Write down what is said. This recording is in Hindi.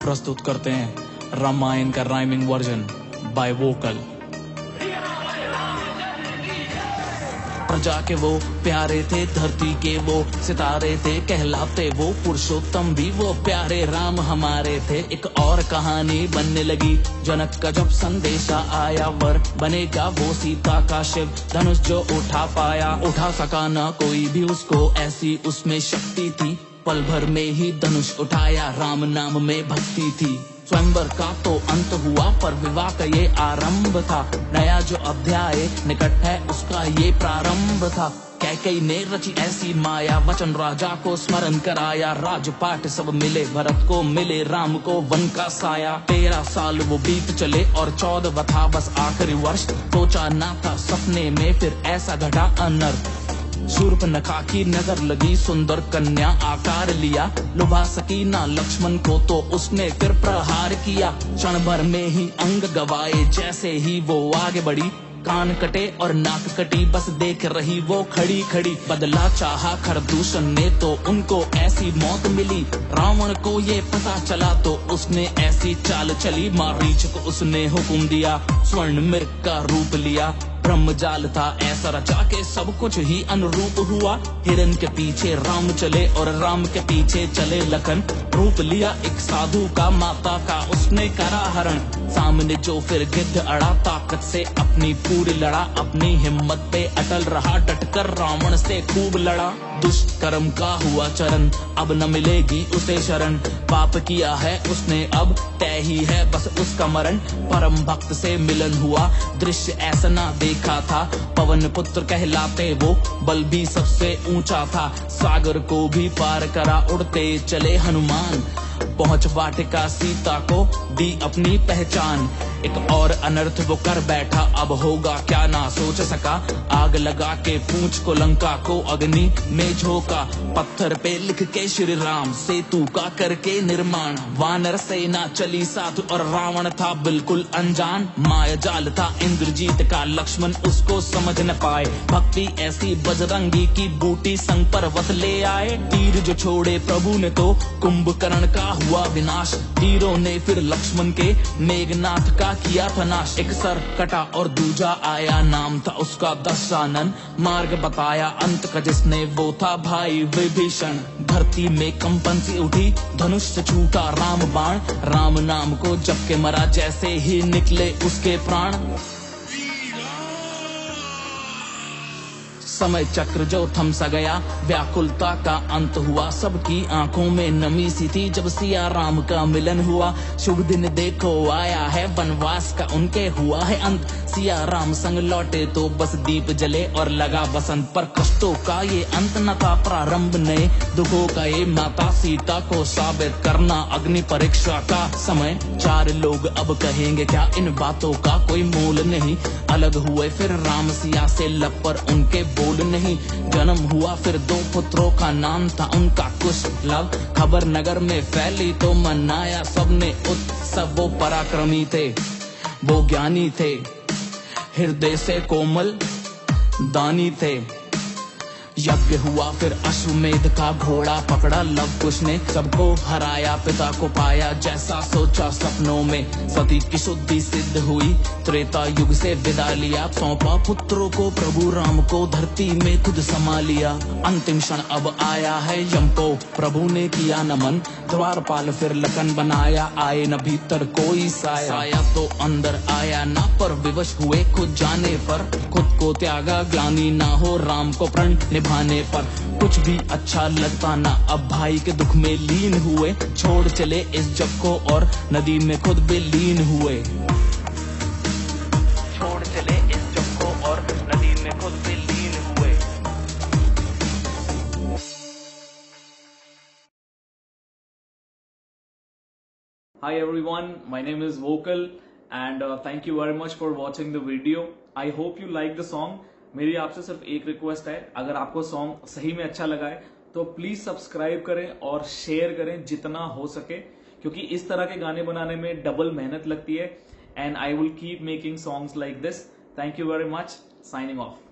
प्रस्तुत करते हैं रामायण का राइमिंग वर्जन बाय वोकल। प्रजा के वो प्यारे थे, धरती के वो सितारे थे, कहलाते वो पुरुषोत्तम भी वो प्यारे राम हमारे थे। एक और कहानी बनने लगी, जनक का जब संदेशा आया, वर बनेगा वो सीता का शिव, धनुष जो उठा पाया उठा सका ना कोई भी उसको, ऐसी उसमें शक्ति थी। पल भर में ही धनुष उठाया, राम नाम में भक्ति थी। स्वयंवर का तो अंत हुआ, पर विवाह का ये आरंभ था। नया जो अध्याय निकट है उसका ये प्रारंभ था। कैकेयी ने रची ऐसी माया, वचन राजा को स्मरण कराया। राजपाट सब मिले, भरत को मिले, राम को वन का साया। 13 साल वो बीत चले और 14वां था बस आखिरी वर्ष। सोचा ना था सपने में फिर ऐसा घटा अनर्थ। शूर्पणखा की नजर लगी, सुंदर कन्या आकार लिया, लुभा सकी ना लक्ष्मण को तो उसने फिर प्रहार किया। क्षण भर में ही अंग गवाए, जैसे ही वो आगे बढ़ी, कान कटे और नाक कटी, बस देख रही वो खड़ी खड़ी। बदला चाहा खरदूषण ने तो उनको ऐसी मौत मिली। रावण को ये पता चला तो उसने ऐसी चाल चली, मारीच को उसने हुक्म दिया, स्वर्ण मृग का रूप लिया। ब्रह्म जाल था ऐसा रचा के सब कुछ ही अनुरूप हुआ। हिरण के पीछे राम चले और राम के पीछे चले लखन। रूप लिया एक साधु का, माता का उसने करा हरण। सामने जो फिर गिद्ध अड़ा, ताकत से अपनी पूरी लड़ा। अपनी हिम्मत पे अटल रहा, डटकर रावण से खूब लड़ा। दुष्ट कर्म का हुआ चरण, अब न मिलेगी उसे शरण। पाप किया है उसने अब, तय ही है बस उसका मरण। परम भक्त से मिलन हुआ, दृश्य ऐसा ना देखा था। पवन पुत्र कहलाते वो, बल भी सबसे ऊंचा था। सागर को भी पार करा, उड़ते चले हनुमान। पहुंच वाटिका, सीता को दी अपनी पहचान। एक और अनर्थ वो कर बैठा, अब होगा क्या ना सोच सका। आग लगा के पूंछ को लंका को अग्नि में झोंका। पत्थर पे लिख के श्री राम, सेतु का करके निर्माण। वानर सेना चली साथ और रावण था बिल्कुल अनजान। माया जाल था इंद्रजीत का, लक्ष्मण उसको समझ न पाए। भक्ति ऐसी बजरंगी की, बूटी संग पर्वत ले आए। तीर जो छोड़े प्रभु ने तो कुंभकर्ण का हुआ विनाश। तीरों ने फिर लक्ष्मण के मेघनाथ का किया था नाश। एक सर कटा और दूजा आया, नाम था उसका दशानन। मार्ग बताया अंत का जिसने, वो था भाई विभीषण। धरती में कंपन सी उठी, धनुष से छूटा राम बाण। राम नाम को जप के मरा, जैसे ही निकले उसके प्राण। समय चक्र जो थम सा गया, व्याकुलता का अंत हुआ। सबकी आंखों में नमी सी थी जब सिया राम का मिलन हुआ। शुभ दिन देखो आया है, वनवास का उनके हुआ है अंत। सिया राम संग लौटे तो बस दीप जले और लगा बसंत। पर कष्टों का ये अंत न था, प्रारंभ नए दुखों का ये। माता सीता को साबित करना अग्नि परीक्षा का समय। 4 लोग अब कहेंगे क्या, इन बातों का कोई मोल नहीं। अलग हुए फिर राम सिया से, लब पर उनके बोल नहीं। जन्म हुआ फिर 2 पुत्रों का, नाम था उनका कुश लव। खबर नगर में फैली तो मनाया सबने उत्सव। वो पराक्रमी थे, वो ज्ञानी थे, हृदय से कोमल दानी थे। यज्ञ हुआ फिर अश्वमेध का, घोड़ा पकड़ा लव कुश ने। सबको हराया, पिता को पाया, जैसा सोचा सपनों में। सती की शुद्धि सिद्ध हुई, त्रेता युग से विदा लिया। सौंपा पुत्रों को प्रभु राम को, धरती में खुद समा लिया। अंतिम क्षण अब आया है, यम को प्रभु ने किया नमन। द्वारपाल फिर लखन बनाया, आए न भीतर कोई साया तो अंदर आया ना, पर विवश हुए खुद जाने पर। खुद को त्यागा, ग्लानि ना हो राम को प्रण निभाने पर। कुछ भी अच्छा लगता ना, अब भाई के दुख में लीन हुए। छोड़ चले इस जग को और नदी में खुद विलीन हुए। छोड़ चले इस जग को और नदी में खुद विलीन हुए। Hi everyone, my name is Vocal and thank you very much for watching the video. I hope you like the song. मेरी आपसे सिर्फ एक रिक्वेस्ट है, अगर आपको सॉन्ग सही में अच्छा लगा है तो प्लीज सब्सक्राइब करें और शेयर करें जितना हो सके, क्योंकि इस तरह के गाने बनाने में डबल मेहनत लगती है। And I will keep making songs like this. Thank you very much. Signing off.